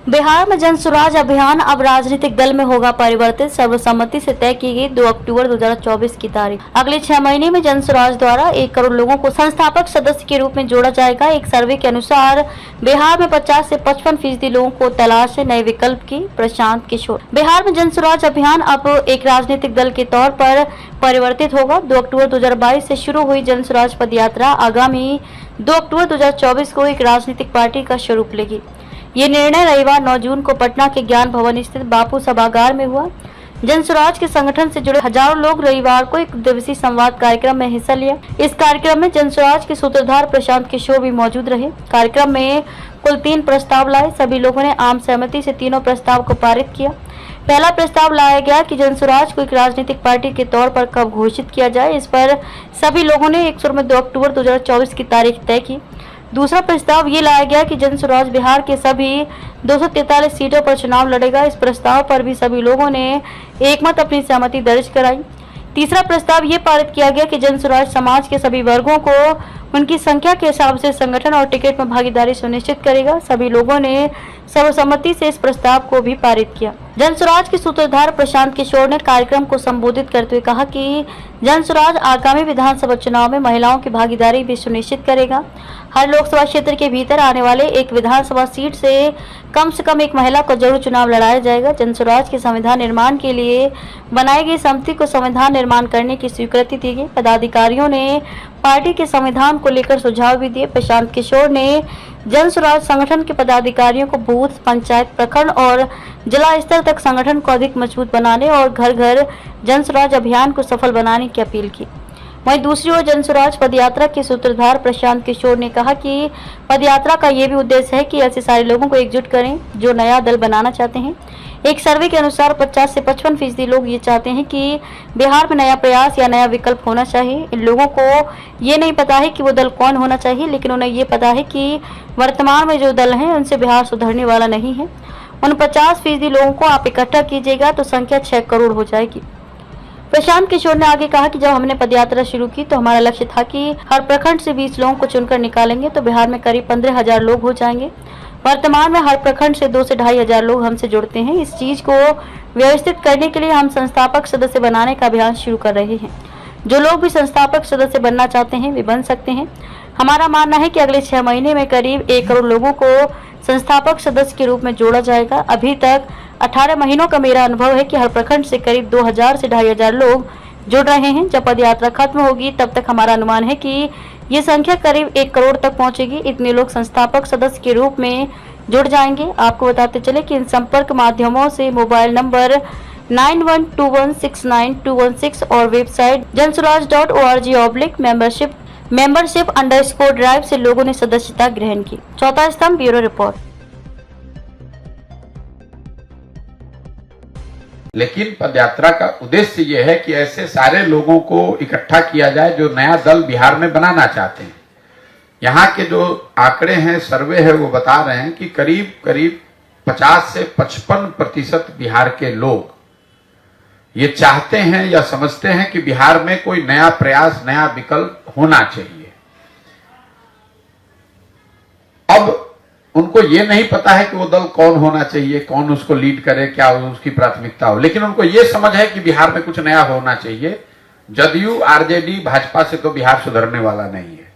बिहार में जन स्वराज अभियान अब राजनीतिक दल में होगा परिवर्तित। सर्वसम्मति से तय की गई 2 अक्टूबर 2024 की तारीख। अगले 6 महीने में जन स्वराज द्वारा 1 करोड़ लोगों को संस्थापक सदस्य के रूप में जोड़ा जाएगा। एक सर्वे के अनुसार बिहार में 50 से 55% लोगों को तलाश है नए विकल्प की। प्रशांत किशोर। बिहार में जन स्वराज अभियान अब एक राजनीतिक दल के तौर पर परिवर्तित होगा। 2 अक्टूबर 2022 से शुरू हुई जन स्वराज पद यात्रा आगामी 2 अक्टूबर 2024 को एक राजनीतिक पार्टी का स्वरूप लेगी। ये निर्णय रविवार 9 जून को पटना के ज्ञान भवन स्थित बापू सभागार में हुआ। जन स्वराज के संगठन से जुड़े हजारों लोग रविवार को 1 दिवसीय संवाद कार्यक्रम में हिस्सा लिया। इस कार्यक्रम में जन स्वराज के सूत्रधार प्रशांत किशोर भी मौजूद रहे। कार्यक्रम में कुल 3 प्रस्ताव लाए। सभी लोगों ने आम सहमति से तीनों प्रस्ताव को पारित किया। पहला प्रस्ताव लाया गया कि जन स्वराज को एक राजनीतिक पार्टी के तौर पर कब घोषित किया जाए। इस पर सभी लोगों ने एक सुर में 2 अक्टूबर 2024 की तारीख तय की। दूसरा प्रस्ताव ये लाया गया कि जन स्वराज बिहार के सभी 243 सीटों पर चुनाव लड़ेगा। इस प्रस्ताव पर भी सभी लोगों ने एकमत अपनी सहमति दर्ज कराई। तीसरा प्रस्ताव ये पारित किया गया कि जन स्वराज समाज के सभी वर्गों को उनकी संख्या के हिसाब से संगठन और टिकट में भागीदारी सुनिश्चित करेगा। सभी लोगों ने सर्वसम्मति से इस प्रस्ताव को भी पारित किया। जन स्वराज के सूत्रधार प्रशांत किशोर ने कार्यक्रम को संबोधित करते हुए कहा कि जन स्वराज आगामी विधानसभा चुनाव में महिलाओं की भागीदारी भी सुनिश्चित करेगा। हर लोकसभा क्षेत्र के भीतर आने वाले एक विधानसभा सीट से कम 1 महिला को जरूर चुनाव लड़ाया जाएगा। जन स्वराज के संविधान निर्माण के लिए बनाई गई समिति को संविधान निर्माण करने की स्वीकृति दी गई। पदाधिकारियों ने पार्टी के संविधान को लेकर सुझाव भी दिए। प्रशांत किशोर ने जन स्वराज संगठन के पदाधिकारियों को बूथ, पंचायत, प्रखंड और जिला स्तर तक संगठन को अधिक मजबूत बनाने और घर घर जन स्वराज अभियान को सफल बनाने की अपील की। वहीं दूसरी ओर जन स्वराज पदयात्रा के सूत्रधार प्रशांत किशोर ने कहा कि पदयात्रा का ये भी उद्देश्य है कि ऐसे सारे लोगों को एकजुट करें जो नया दल बनाना चाहते हैं। एक सर्वे के अनुसार 50 से 55% लोग ये चाहते हैं कि बिहार में नया प्रयास या नया विकल्प होना चाहिए। इन लोगों को ये नहीं पता है कि वो दल कौन होना चाहिए, लेकिन उन्हें ये पता है कि वर्तमान में जो दल हैं उनसे बिहार सुधरने वाला नहीं है। उन 50% लोगों को आप इकट्ठा कीजिएगा तो संख्या 6 करोड़ हो जाएगी। प्रशांत किशोर ने आगे कहा कि जब हमने पदयात्रा शुरू की तो हमारा लक्ष्य था कि हर प्रखंड से 20 लोगों को चुनकर निकालेंगे तो बिहार में करीब 15,000 लोग हो जाएंगे। वर्तमान में हर प्रखंड से 2 से 2,500 लोग हमसे जुड़ते हैं। इस चीज को व्यवस्थित करने के लिए हम संस्थापक सदस्य बनाने का अभियान शुरू कर रहे हैं। जो लोग भी संस्थापक सदस्य बनना चाहते हैं वे बन सकते हैं। हमारा मानना है कि अगले 6 महीने में करीब 1 करोड़ लोगों को संस्थापक सदस्य के रूप में जोड़ा जाएगा। अभी तक 18 महीनों का मेरा अनुभव है कि हर प्रखंड से करीब 2,000 से 2,500 लोग जुड़ रहे हैं। जब पदयात्रा खत्म होगी तब तक हमारा अनुमान है कि ये संख्या करीब 1 करोड़ तक पहुंचेगी। इतने लोग संस्थापक सदस्य के रूप में जुड़ जाएंगे। आपको बताते चले कि इन संपर्क माध्यमों से मोबाइल नंबर 9121692216 और वेबसाइट janswaraj.org/membership_drive से लोगों ने सदस्यता ग्रहण की। चौथा स्तंभ ब्यूरो रिपोर्ट। लेकिन पदयात्रा का उद्देश्य यह है कि ऐसे सारे लोगों को इकट्ठा किया जाए जो नया दल बिहार में बनाना चाहते हैं। यहाँ के जो आंकड़े हैं, सर्वे है, वो बता रहे हैं कि करीब 50 से 55% बिहार के लोग ये चाहते हैं या समझते हैं कि बिहार में कोई नया प्रयास, नया विकल्प होना चाहिए। अब उनको ये नहीं पता है कि वो दल कौन होना चाहिए, कौन उसको लीड करे, क्या उसकी प्राथमिकता हो, लेकिन उनको ये समझ है कि बिहार में कुछ नया होना चाहिए। जदयू, आरजेडी, भाजपा से तो बिहार सुधरने वाला नहीं है।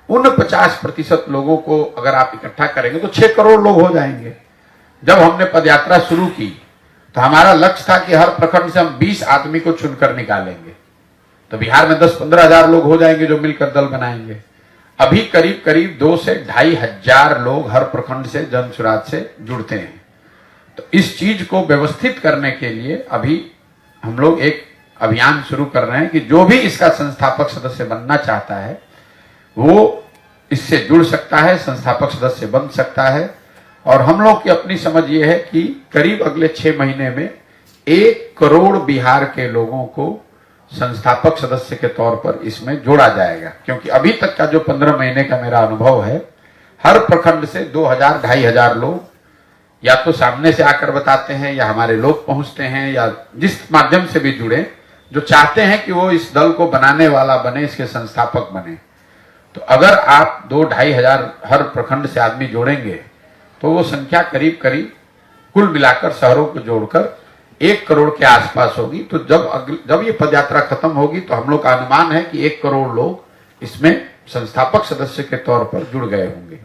उन 50% लोगों को अगर आप इकट्ठा करेंगे तो 6 करोड़ लोग हो जाएंगे। जब हमने पदयात्रा शुरू की तो हमारा लक्ष्य था कि हर प्रखंड से हम 20 आदमी को चुनकर निकालेंगे तो बिहार में 10-15 हजार लोग हो जाएंगे जो मिलकर दल बनाएंगे। अभी करीब 2 से 2,500 लोग हर प्रखंड से जन स्वराज से जुड़ते हैं। तो इस चीज को व्यवस्थित करने के लिए अभी हम लोग एक अभियान शुरू कर रहे हैं कि जो भी इसका संस्थापक सदस्य बनना चाहता है वो इससे जुड़ सकता है, संस्थापक सदस्य बन सकता है। और हम लोग की अपनी समझ ये है कि करीब अगले 6 महीने में 1 करोड़ बिहार के लोगों को संस्थापक सदस्य के तौर पर इसमें जोड़ा जाएगा। क्योंकि अभी तक का जो 15 महीने का मेरा अनुभव है, हर प्रखंड से 2,000-2,500 लोग या तो सामने से आकर बताते हैं या हमारे लोग पहुंचते हैं या जिस माध्यम से भी जुड़े, जो चाहते हैं कि वो इस दल को बनाने वाला बने, इसके संस्थापक बने। तो अगर आप 2-2,500 हर प्रखंड से आदमी जोड़ेंगे तो वो संख्या करीब कुल मिलाकर शहरों को जोड़कर 1 करोड़ के आसपास होगी। तो जब ये पदयात्रा खत्म होगी तो हम लोग का अनुमान है कि 1 करोड़ लोग इसमें संस्थापक सदस्य के तौर पर जुड़ गए होंगे।